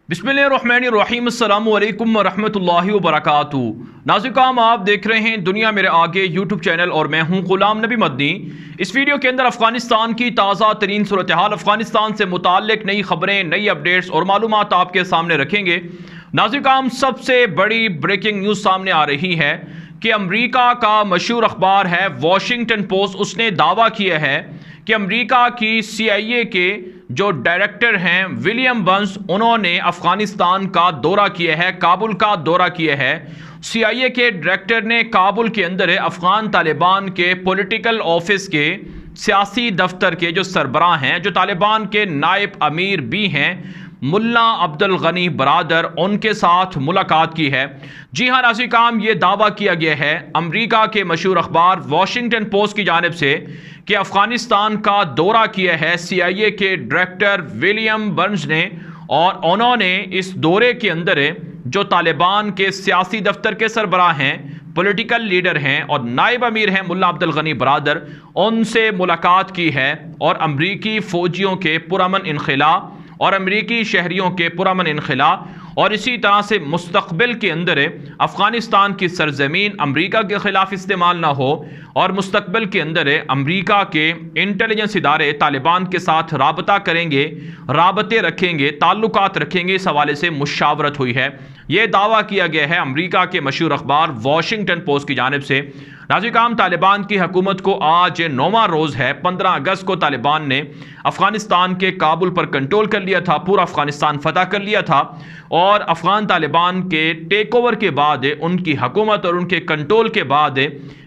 बिस्मिल्लाहिर्रहमानिर्रहीम अस्सलामु अलैकुम वरहमतुल्लाहि वबरकातुहू। नाज़िकाम, आप देख रहे हैं दुनिया मेरे आगे यूट्यूब चैनल और मैं हूं गुलाम नबी मदनी। इस वीडियो के अंदर अफगानिस्तान की ताज़ा तरीन सूरत हाल, अफगानिस्तान से मुताल्लिक नई खबरें, नई अपडेट्स और मालूमात आपके सामने रखेंगे। नाज़िकाम, सबसे बड़ी ब्रेकिंग न्यूज़ सामने आ रही है कि अमरीका का मशहूर अखबार है वॉशिंगटन पोस्ट, उसने दावा किया है कि अमरीका की CIA के जो डायरेक्टर हैं विलियम बर्न्स, उन्होंने अफगानिस्तान का दौरा किया है, काबुल का दौरा किया है। CIA के डायरेक्टर ने काबुल के अंदर अफगान तालिबान के पॉलिटिकल ऑफिस के सियासी दफ्तर के जो सरबराह हैं, जो तालिबान के नायब अमीर भी हैं, मुल्ला अब्दुल गनी बरादर, उनके साथ मुलाकात की है। जी हाँ नाज़िकाम, ये दावा किया गया है अमरीका के मशहूर अखबार वॉशिंगटन पोस्ट की जानिब से कि अफगानिस्तान का दौरा किया है CIA के डायरेक्टर विलियम बर्न्स ने, और उन्होंने इस दौरे के अंदर जो तालिबान के सियासी दफ्तर के सरबराह हैं, पॉलिटिकल लीडर हैं और नायब अमीर हैं मुल्ला अब्दुल गनी बरादर, उनसे मुलाकात की है और अमरीकी फ़ौजियों के पुरअमन इनखला और अमरीकी शहरियों के पुरअमन इनखला और इसी तरह से मुस्तक़बिल के अंदर अफ़गानिस्तान की सरज़मीन अमरीका के ख़िलाफ़ इस्तेमाल ना हो और मुस्तक़बिल के अंदर अमरीका के इंटेलिजेंस इदारे तालिबान के साथ राबता करेंगे, राबते रखेंगे, ताल्लुकात रखेंगे, इस हवाले से मुशावरत हुई है। ये दावा किया गया है अमरीका के मशहूर अखबार वॉशिंगटन पोस्ट की जानिब से। नाज़िकाम, तालिबान की हुकूमत को आज 9वां रोज़ है। 15 अगस्त को तालिबान ने अफ़गानिस्तान के काबुल पर कंट्रोल कर लिया था, पूरा अफ़गानिस्तान फतह कर लिया था और अफ़गान तालिबान के टेक ओवर के बाद, उनकी हुकूमत और उनके कंट्रोल के बाद,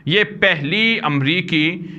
ये पहली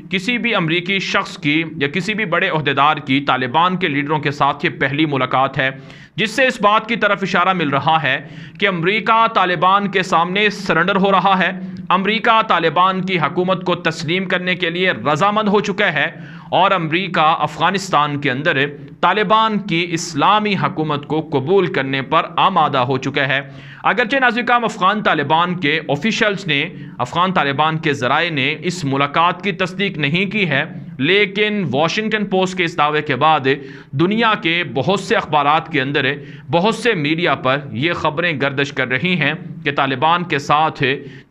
किसी भी अमरीकी शख्स की या किसी भी बड़े ओहदेदार की तालिबान के लीडरों के साथ ये पहली मुलाकात है, जिससे इस बात की तरफ इशारा मिल रहा है कि अमरीका तालिबान के सामने सरेंडर हो रहा है। अमरीका तालिबान की हुकूमत को तस्लीम करने के लिए रजामंद हो चुका है और अमरीका अफ़गानिस्तान के अंदर तालिबान की इस्लामी हुकूमत को कबूल करने पर आमादा हो चुका है। अगरचे नाज़िकाम, अफ़गान तालिबान के ऑफिशल्स ने, अफ़गान तालिबान के ज़राए ने इस मुलाकात की तस्दीक नहीं की है, लेकिन वॉशिंगटन पोस्ट के इस दावे के बाद दुनिया के बहुत से अखबारात के अंदर, बहुत से मीडिया पर यह ख़बरें गर्दिश कर रही हैं कि तालिबान के साथ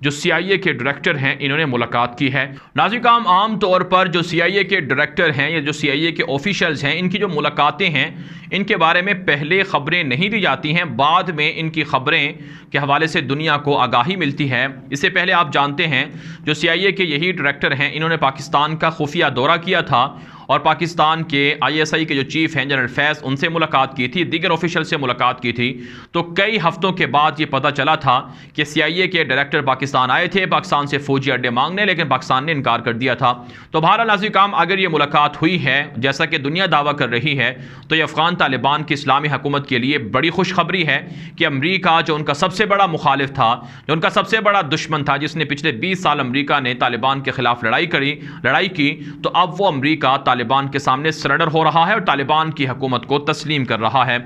जो CIA के डायरेक्टर हैं, इन्होंने मुलाकात की है। नाज़िकाम, आम तौर पर जो CIA के डायरेक्टर हैं या जो CIA के ऑफिशल्स हैं, इनकी जो मुलाकातें हैं, इनके बारे में पहले ख़बरें नहीं दी जाती हैं, बाद में इनकी ख़बरें के हवाले से दुनिया को आगाही मिलती है। इससे पहले आप जानते हैं जो CIA के यही डायरेक्टर हैं, इन्होंने पाकिस्तान का खुफिया दौरा किया था और पाकिस्तान के ISI के जो चीफ हैं जनरल फैज़, उनसे मुलाकात की थी, दीगर ऑफिशियल से मुलाकात की थी। तो कई हफ्तों के बाद ये पता चला था कि CIA के डायरेक्टर पाकिस्तान आए थे, पाकिस्तान से फ़ौजी अड्डे मांगने, लेकिन पाकिस्तान ने इनकार कर दिया था। तो बहरहाल नाज़िकाम, अगर ये मुलाकात हुई है जैसा कि दुनिया दावा कर रही है, तो ये अफ़गान तालिबान की इस्लामी हुकूमत के लिए बड़ी खुशखबरी है कि अमरीका, जो उनका सबसे बड़ा मुखालिफ था, जो उनका सबसे बड़ा दुश्मन था, जिसने पिछले 20 साल अमरीका ने तालिबान के ख़िलाफ़ लड़ाई की, तो अब वो अमरीका तालिबान के सामने सरेंडर हो रहा है और तालिबान की हुकूमत को तस्लीम कर रहा है।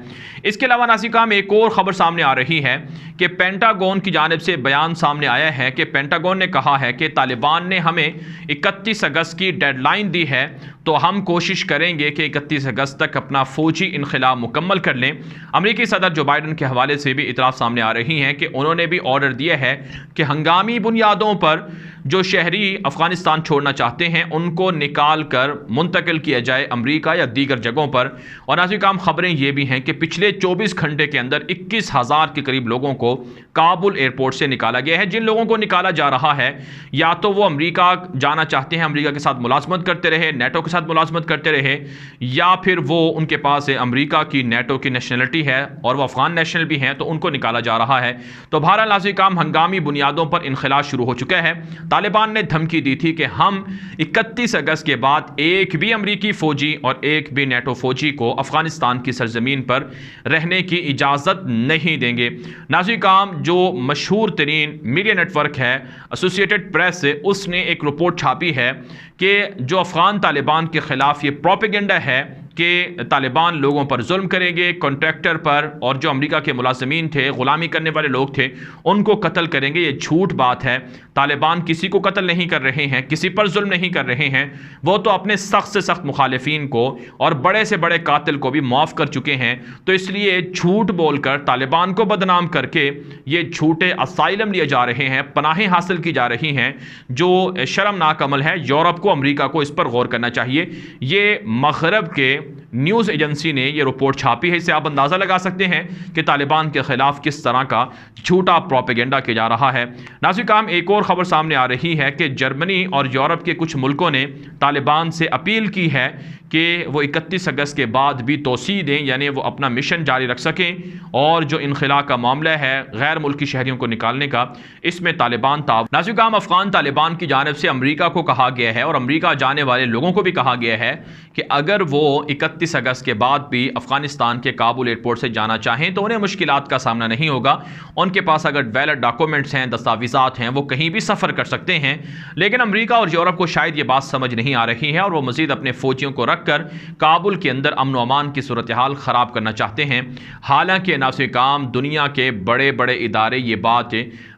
इसके अलावा नाज़िकाम, एक और ख़बर सामने आ रही है कि पेंटागन की जानिब से बयान सामने आया है कि पेंटागन ने कहा है कि तालिबान ने हमें 31 अगस्त की डेडलाइन दी है, तो हम कोशिश करेंगे कि 31 अगस्त तक अपना फ़ौजी इनखला मुकम्मल कर लें। अमरीकी सदर जो बाइडन के हवाले से भी इतराफ़ सामने आ रही हैं कि उन्होंने भी ऑर्डर दिया है कि हंगामी बुनियादों पर जो शहरी अफ़गानिस्तान छोड़ना चाहते हैं, उनको निकाल कर मुंतकिल किया जाए अमरीका या दीगर जगहों पर। और नाज़िकाम, ख़बरें ये भी हैं कि पिछले 24 घंटे के अंदर 21,000 के करीब लोगों को काबुल एयरपोर्ट से निकाला गया है। जिन लोगों को निकाला जा रहा है, या तो वो अमरीका जाना चाहते हैं, अमरीका के साथ मुलाजमत करते रहे, नेटो के साथ मुलाजमत करते रहे, या फिर वो उनके पास अमरीका की नेटो की नेशनलिटी है और वो अफ़गान नेशनल भी हैं, तो उनको निकाला जा रहा है। तो बहरहाल नाज़िकाम, हंगामी बुनियादों पर इनखला शुरू हो चुका है। तालिबान ने धमकी दी थी कि हम 31 अगस्त के बाद एक भी अमरीकी फ़ौजी और एक भी नेटो फ़ौजी को अफ़गानिस्तान की सरजमीन पर रहने की इजाज़त नहीं देंगे। नाज़िकाम, जो मशहूर तरीन मीडिया नेटवर्क है एसोसिएटेड प्रेस, उसने एक रिपोर्ट छापी है कि जो अफ़गान तालिबान के ख़िलाफ़ ये प्रोपेगेंडा है कि तालिबान लोगों पर जुल्म करेंगे, कॉन्ट्रैक्टर पर और जो अमेरिका के मुलाजिमीन थे, ग़ुलामी करने वाले लोग थे, उनको कत्ल करेंगे। ये झूठ बात है। तालिबान किसी को कत्ल नहीं कर रहे हैं, किसी पर जुल्म नहीं कर रहे हैं। वो तो अपने सख्त से सख्त मुखालिफिन को और बड़े से बड़े कातिल को भी माफ़ कर चुके हैं। तो इसलिए झूठ बोलकर तालिबान को बदनाम करके ये झूठे असाइलम लिए जा रहे हैं, पनाहें हासिल की जा रही हैं, जो शर्मनाक अमल है। यूरोप को, अमेरिका को इस पर गौर करना चाहिए। ये मगरब के न्यूज़ एजेंसी ने ये रिपोर्ट छापी है। इससे आप अंदाज़ा लगा सकते हैं कि तालिबान के ख़िलाफ़ किस तरह का झूठा प्रोपेगेंडा किया जा रहा है। नाज़रीन, एक और ख़बर सामने आ रही है कि जर्मनी और यूरोप के कुछ मुल्कों ने तालिबान से अपील की है कि वो 31 अगस्त के बाद भी तोसी दें, यानी वो अपना मिशन जारी रख सकें। और जो इनखला का मामला है गैर मुल्की शहरियों को निकालने का, इसमें तालिबान नाज़रीन, अफ़गान तालिबान की जानिब से अमेरिका को कहा गया है और अमेरिका जाने वाले लोगों को भी कहा गया है कि अगर वो 31 अगस्त के बाद भी अफ़गानिस्तान के काबुल एयरपोर्ट से जाना चाहें तो उन्हें मुश्किलात का सामना नहीं होगा। उनके पास अगर वैलिड डॉक्यूमेंट्स हैं, दस्तावेज़ात हैं, वो कहीं भी सफ़र कर सकते हैं। लेकिन अमेरिका और यूरोप को शायद ये बात समझ नहीं आ रही है और वो मज़ीद अपने फ़ौजियों को कर काबुल के अंदर अमन व अमान की सूरत हाल ख़राब करना चाहते हैं। हालांकि नाज़रीन, दुनिया के बड़े बड़े इदारे ये बात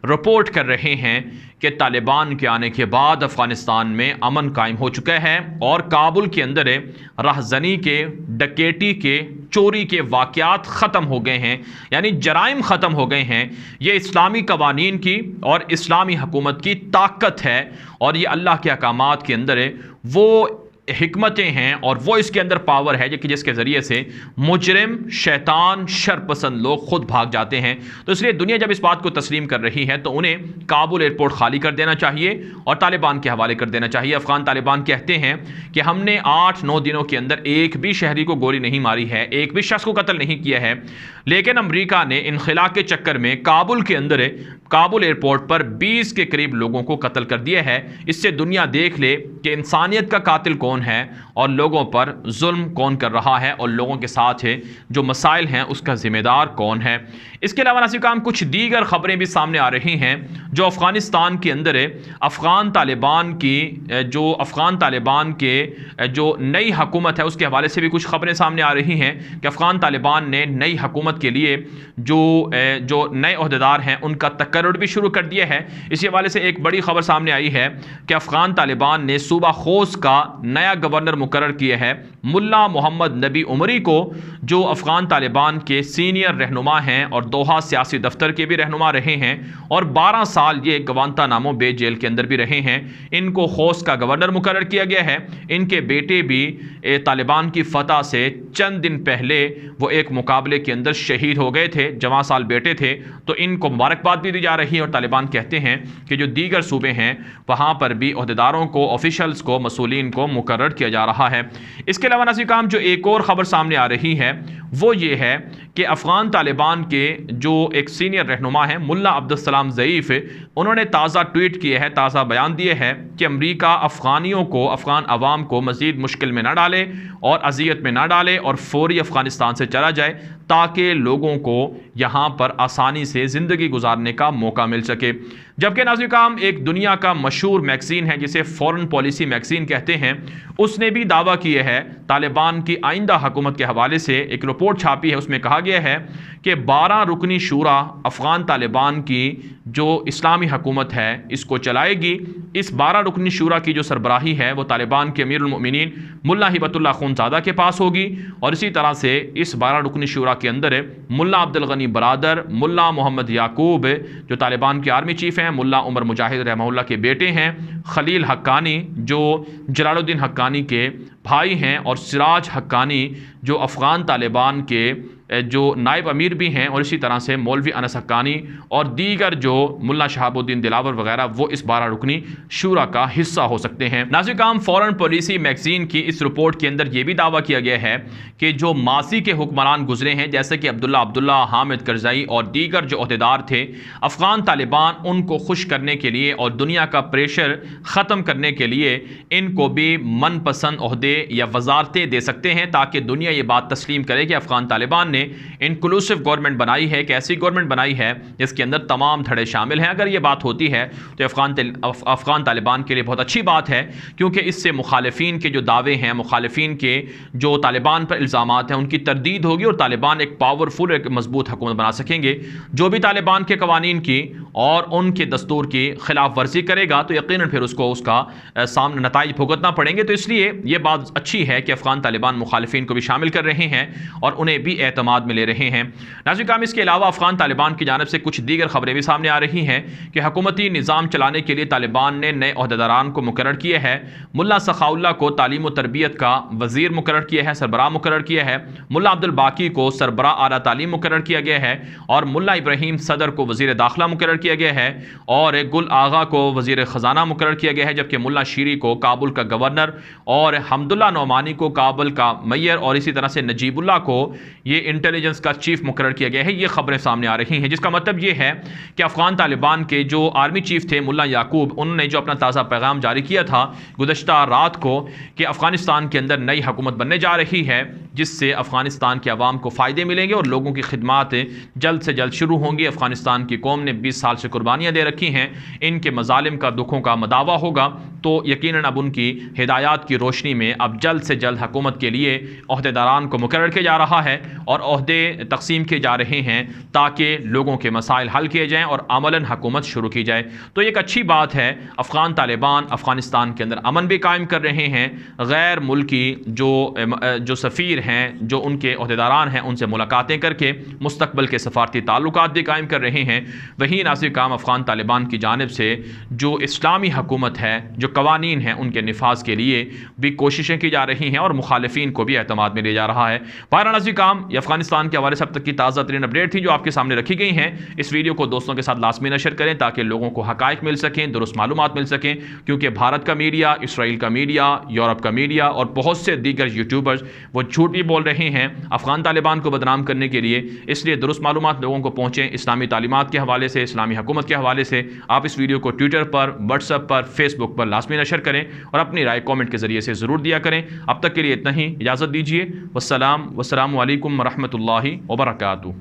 रिपोर्ट कर रहे हैं कि तालिबान के आने के बाद अफ़गानिस्तान में अमन कायम हो चुका है और काबुल के अंदर राहज़नी के, डकैती के, चोरी के वाक़यात ख़त्म हो गए हैं, यानी जराइम ख़त्म हो गए हैं। ये इस्लामी कवानीन की और इस्लामी हुकूमत की ताकत है और ये अल्लाह के अहकामात के अंदर वो हिकमतें हैं और वो इसके अंदर पावर है कि जिसके ज़रिए से मुजरिम, शैतान, शरपसंद लोग खुद भाग जाते हैं। तो इसलिए दुनिया जब इस बात को तस्लीम कर रही है तो उन्हें काबुल एयरपोर्ट खाली कर देना चाहिए और तालिबान के हवाले कर देना चाहिए। अफ़गान तालिबान कहते हैं कि हमने 8-9 दिनों के अंदर एक भी शहरी को गोली नहीं मारी है, एक भी शख्स को कत्ल नहीं किया है। लेकिन अमेरिका ने इनखला के चक्कर में काबुल के अंदर, काबुल एयरपोर्ट पर 20 के करीब लोगों को कत्ल कर दिया है। इससे दुनिया देख ले कि इंसानियत का कातिल कौन है और लोगों पर जुल्म कौन कर रहा है और लोगों के साथ है जो मसाइल हैं उसका जिम्मेदार कौन है। इसके अलावा नाज़रीन, कुछ दीगर खबरें भी सामने आ रही हैं जो अफ़गानिस्तान के अंदर अफ़गान तालिबान के जो नई हुकूमत है उसके हवाले से भी कुछ खबरें सामने आ रही हैं कि अफ़गान तालिबान ने नई हुकूमत के लिए जो नए ओहदेदार हैं उनका तकर्रुर भी शुरू कर दिया है। इसी हवाले से एक बड़ी खबर सामने आई है कि अफ़गान तालिबान ने सूबा खोस का नया गवर्नर मुकर्रर किया है मुल्ला मोहम्मद नबी उमरी को, जो अफ़गान तालिबान के सीनियर रहनुमा हैं और दोहा सियासी दफ्तर के भी रहनुमा रहे हैं और 12 साल ये गवांतानामो बे जेल के अंदर भी रहे हैं। इनको खोस का गवर्नर मुकर्रर किया गया है। इनके बेटे भी तालिबान की फतह से चंद दिन पहले वो एक मुकाबले के अंदर शहीद हो गए थे, जवां साल बेटे थे। तो इनको मुबारकबाद भी दी जा रही है और तालिबान कहते हैं कि जो दीगर सूबे हैं वहाँ पर भी ओहदेदारों को, ऑफिशल्स को, मसूलीन को मुकर्रर किया जा रहा है। इसके अलावा नाज़रीन, जो एक और ख़बर सामने आ रही है वो ये है कि अफ़गान तालिबान के जो एक सीनियर रहनुमा हैं मुल्ला अब्दुलसलाम ज़ईफ़, उन्होंने ताज़ा ट्वीट किया है, ताज़ा बयान दिए है कि अमेरिका अफ़गानियों को, अफ़गान अवाम को मज़ीद मुश्किल में ना डाले और अज़ियत में ना डाले और फ़ौरी अफ़गानिस्तान से चला जाए ताकि लोगों को यहाँ पर आसानी से ज़िंदगी गुजारने का मौका मिल सके। जबकि नाज़रीन, एक दुनिया का मशहूर मैगज़ीन है जिसे फ़ॉरेन पॉलिसी मैगज़ीन कहते हैं, उसने भी दावा किया है तालिबान की आइंदा हुकूमत के हवाले से एक रिपोर्ट छापी है। उसमें कहा गया है कि 12 रुकनी शूरा अफ़गान तालिबान की जो इस्लामी हुकूमत है इसको चलाएगी। इस 12 रुकनी शूरा की जो सरबराही है वो तालिबान के अमीरुल मोमिनीन मुल्ला हिबतुल्लाह खूनज़ादा के पास होगी और इसी तरह से इस 12 रुकनी शूरा के अंदर मुल्ला अब्दुल गनी बरादर, मुल्ला मोहम्मद याकूब जो तालिबान के आर्मी चीफ़ हैं, मुल्ला उमर मुजाहिद रहमहुल्लाह के बेटे हैं, खलील हक्कानी जो जलालुद्दीन हक्कानी के भाई हैं और सिराज हक्कानी जो अफ़गान तालिबान के जो नायब अमीर भी हैं, और इसी तरह से मौलवी अनस हक्कानी और दीगर जो मुल्ला शहाबुद्दीन दिलावर वगैरह वो इस 12 रुकनी शूरा का हिस्सा हो सकते हैं। नाज़रीन, फ़ॉरेन पॉलिसी मैगज़ीन की इस रिपोर्ट के अंदर ये भी दावा किया गया है कि जो मासी के हुक्मरान गुजरे हैं जैसे कि अब्दुल्ला, हामिद करज़ई और दीगर जो अहदेदार थे, अफ़गान तालिबान उनको खुश करने के लिए और दुनिया का प्रेशर ख़त्म करने के लिए इनको भी मनपसंद ओहदे या वजारतें दे सकते हैं ताकि दुनिया ये बात तस्लीम करे कि अफ़गान तालिबान ने इंक्लूसिव गवर्नमेंट बनाई है, एक ऐसी गवर्नमेंट बनाई है जिसके अंदर तमाम धड़े शामिल हैं। अगर ये बात होती है तो अफ़गान तालिबान के लिए बहुत अच्छी बात है, क्योंकि इससे मुखालिफिन के जो दावे हैं, मुखालिफिन के जो तालिबान पर इल्ज़ामात हैं, उनकी तरदीद होगी और तालिबान एक पावरफुल, एक मजबूत हुकूमत बना सकेंगे। जो भी तालिबान के कवानीन की और उनके दस्तूर की खिलाफ वर्जी करेगा तो यकीनन फिर उसको उसका सामने नताइज भुगतना पड़ेंगे। तो इसलिए ये बात अच्छी है कि अफ़गान तालिबान मुखालिफिन को भी शामिल कर रहे हैं और उन्हें भी एतमाद में ले रहे हैं। नाज़रीन किराम, इसके अलावा अफ़गान तालिबान की जानिब से कुछ दीगर खबरें भी सामने आ रही हैं कि हुकूमती निज़ाम चलाने के लिए तालिबान ने नए ओहदेदारान को मुकर्रर किया है। मुल्ला सखाउल्लाह को तालीम व तरबियत का वज़ीर मुकर्रर किया है, सरबराह मुकर्रर किया है। मुल्ला अब्दुल बाकी को सरबराह आला तालीम मुकर्रर किया गया है और मुल्ला इब्राहिम सदर को वज़ीर दाखिला मुकर्रर किया गया है और गुल आगा को वज़ीर ख़जाना मुकर्रर किया गया है, जबकि मुल्ला शीरी को काबुल का गवर्नर और हमदुल्ला नौमानी को काबुल का मेयर और इसी तरह से नजीबुल्लाह को ये इंटेलिजेंस का चीफ मुकर्रर किया गया है। ये खबरें सामने आ रही हैं, जिसका मतलब ये है कि अफ़गान तालिबान के जो आर्मी चीफ थे मुल्ला याकूब, उन्होंने जो अपना ताज़ा पैगाम जारी किया था गुज़श्ता रात को कि अफ़गानिस्तान के अंदर नई हुकूमत बनने जा रही है जिससे अफ़गानिस्तान के अवाम को फ़ायदे मिलेंगे और लोगों की खिदमात जल्द से जल्द शुरू होंगी। अफ़गानिस्तान की कौम ने 20 साल से कुर्बानियाँ दे रखी हैं, इनके मज़ालिम का, दुखों का मदावा होगा, तो यकीनन अब उनकी हिदायत की रोशनी में अब जल्द से जल्द हुकूमत के लिए ओहदेदारान को मुकर्रर किया जा रहा है और ओहदे तकसीम किए जा रहे हैं ताकि लोगों के मसाइल हल किए जाएँ और अमलन हुकूमत शुरू की जाए। तो एक अच्छी बात है, अफ़गान तालिबान अफ़गानिस्तान के अंदर अमन भी कायम कर रहे हैं। गैर मुल्की जो सफ़ीर हैं, जो उनके ओहदेदारान हैं, उनसे मुलाकातें करके मुस्तकबिल के सफारती ताल्लुकात भी कायम कर रहे हैं। वहीं नाज़रीन काम अफ़गान तालिबान की जानिब से जो इस्लामी हुकूमत है, जो कवानीन हैं, उनके निफाज के लिए भी कोशिशें की जा रही हैं और मुखालिफिन को भी एतमाद में लिया जा रहा है। बहरहाल नाज़रीन काम ये अफ़गानिस्तान के हवाले से अब तक की ताज़ा तरीन अपडेट थी जो आपके सामने रखी गई हैं। इस वीडियो को दोस्तों के साथ लाजमी नशर करें ताकि लोगों को हक़ाइक़ मिल सकें, दुरुस्त मालूमात मिल सकें, क्योंकि भारत का मीडिया, इसराइल का मीडिया, यूरोप का मीडिया और बहुत से दीगर यूट्यूबर्स वो झूठ भी बोल रहे हैं अफ़गान तालिबान को बदनाम करने के लिए। इसलिए दुरुस्त मालूमात लोगों को पहुँचें इस्लामी तालीमात के हवाले से, इस्लामी हुकूमत के हवाले से। आप इस वीडियो को ट्विटर पर, व्हाट्सएप पर, फेसबुक पर लाजमी नशर करें और अपनी राय कमेंट के ज़रिए से ज़रूर दिया करें। अब तक के लिए इतना ही, इजाज़त दीजिए। वस्सलाम, वस्सलामु अलैकुम वरहमतुल्लाहि वबरकातुहू।